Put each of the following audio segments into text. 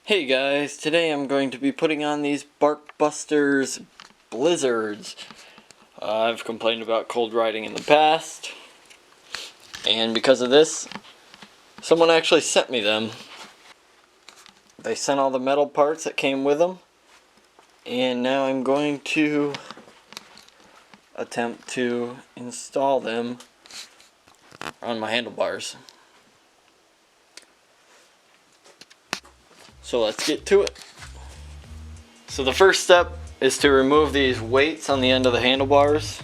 Hey guys, today I'm going to be putting on these Barkbusters Blizzards. I've complained about cold riding in the past, and because of this, someone actually sent me them. They sent all the metal parts that came with them, and now I'm going to attempt to install them on my handlebars. So let's get to it. So the first step is to remove these weights on the end of the handlebars.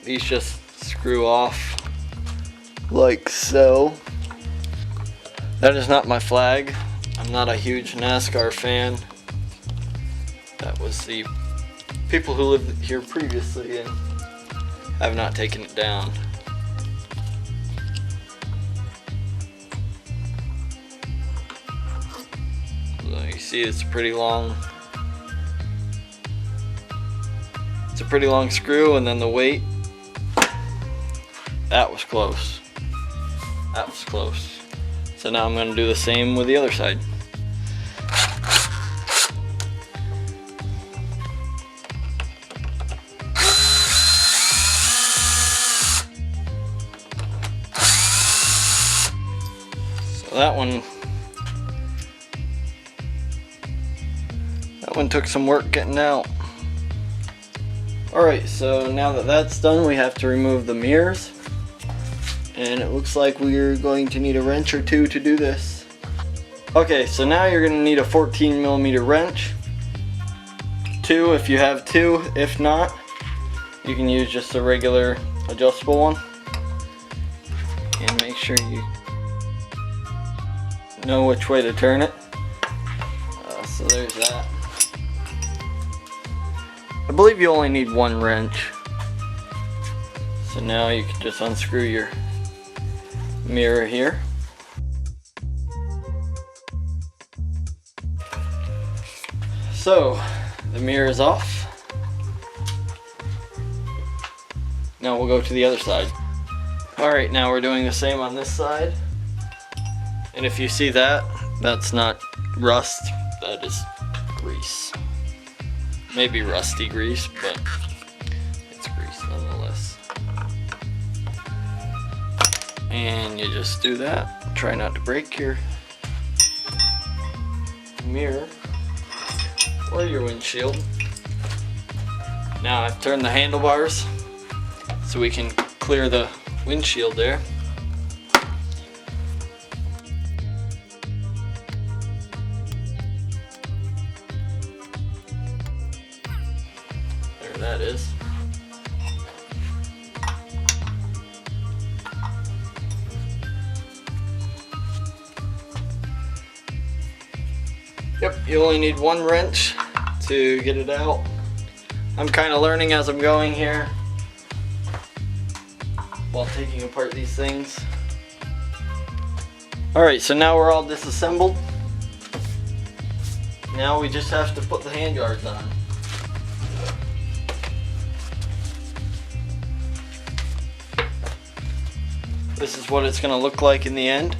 These just screw off like so. That is not my flag. I'm not a huge NASCAR fan. That was the people who lived here previously and have not taken it down. You see it's a pretty long screw, and then the weight, that was close. That was close. So now I'm going to do the same with the other side. So that one took some work getting out. Alright, so now that that's done, we have to remove the mirrors. And it looks like we're going to need a wrench or two to do this. Okay, so now you're going to need a 14mm wrench. Two if you have two. If not, you can use just a regular adjustable one. And make sure you know which way to turn it. So there's that. I believe you only need one wrench. So now you can just unscrew your mirror here. So the mirror is off. Now we'll go to the other side. Alright, now we're doing the same on this side. And if you see that, that's not rust, that is grease. Maybe rusty grease, but it's grease nonetheless. And you just do that. Try not to break your mirror or your windshield. Now I've turned the handlebars so we can clear the windshield there. That is. Yep, you only need one wrench to get it out. I'm kind of learning as I'm going here while taking apart these things. Alright, so now we're all disassembled. Now we just have to put the handguards on. This is what it's going to look like in the end.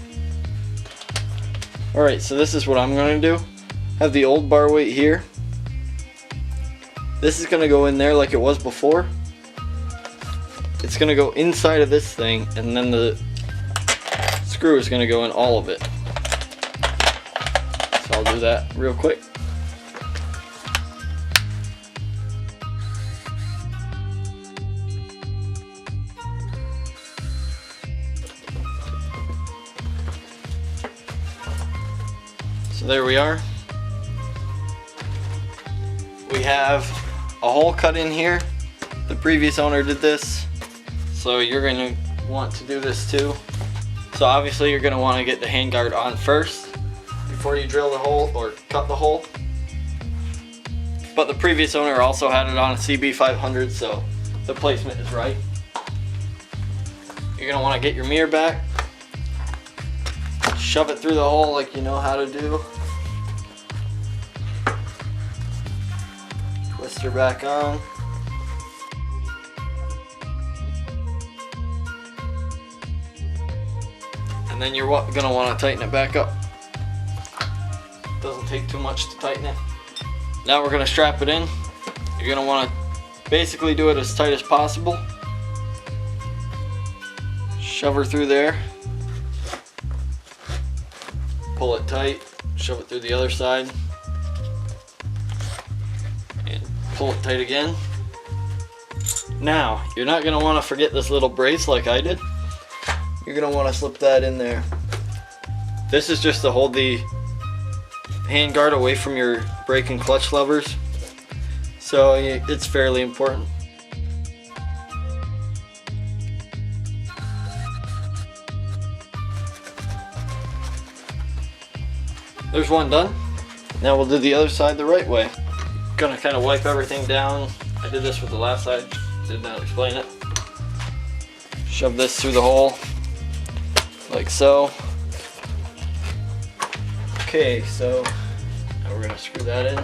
Alright, so this is what I'm going to do. Have the old bar weight here. This is going to go in there like it was before. It's going to go inside of this thing, and then the screw is going to go in all of it. So I'll do that real quick. So there we are. We have a hole cut in here. The previous owner did this, so you're going to want to do this too. So obviously you're going to want to get the handguard on first before you drill the hole or cut the hole. But the previous owner also had it on a CB500, so the placement is right. You're going to want to get your mirror back. Shove it through the hole like you know how to do. Twist her back on. And and then you're gonna want to tighten it back up. Doesn't take too much to tighten it. Now we're gonna strap it in. You're gonna want to basically do it as tight as possible. Shove her through there. Pull it tight. Shove it through the other side. And pull it tight again. Now, you're not going to want to forget this little brace like I did. You're going to want to slip that in there. This is just to hold the handguard away from your brake and clutch levers. So it's fairly important. There's one done. Now we'll do the other side the right way. Gonna kind of wipe everything down. I did this with the last side. Did not explain it. Shove this through the hole, like so. Okay, so now we're gonna screw that in.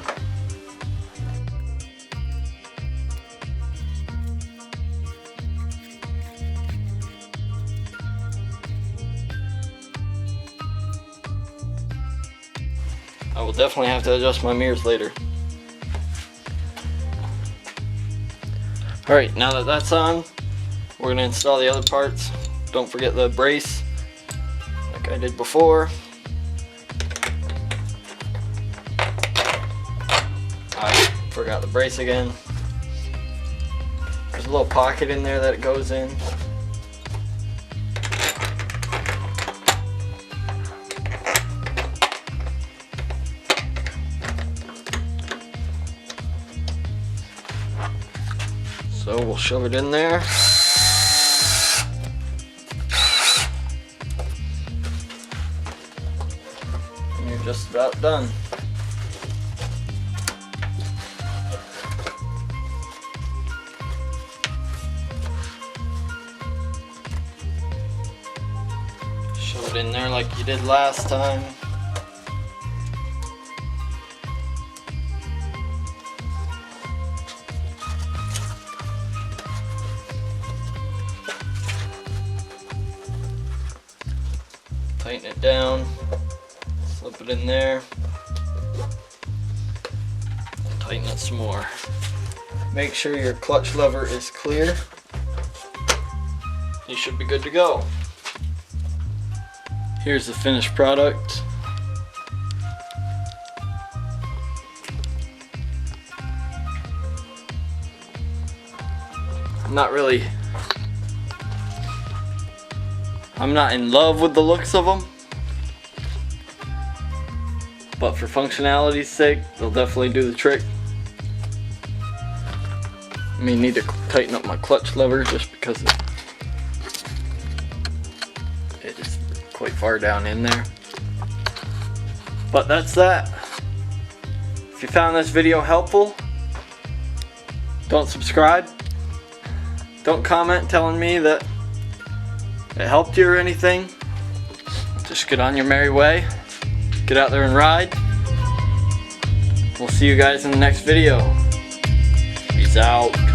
I will definitely have to adjust my mirrors later. Alright, now that that's on, we're going to install the other parts. Don't forget the brace, like I did before. I forgot the brace again. There's a little pocket in there that it goes in. So we'll shove it in there. And you're just about done. Shove it in there like you did last time. Tighten it down, slip it in there, tighten it some more. Make sure your clutch lever is clear. You should be good to go. Here's the finished product. I'm not in love with the looks of them, but for functionality's sake, they'll definitely do the trick. I may need to tighten up my clutch lever just because it is quite far down in there. But that's that. If you found this video helpful, don't subscribe. Don't comment telling me that it helped you or anything. Just get on your merry way. Get out there and ride. We'll see you guys in the next video. Peace out.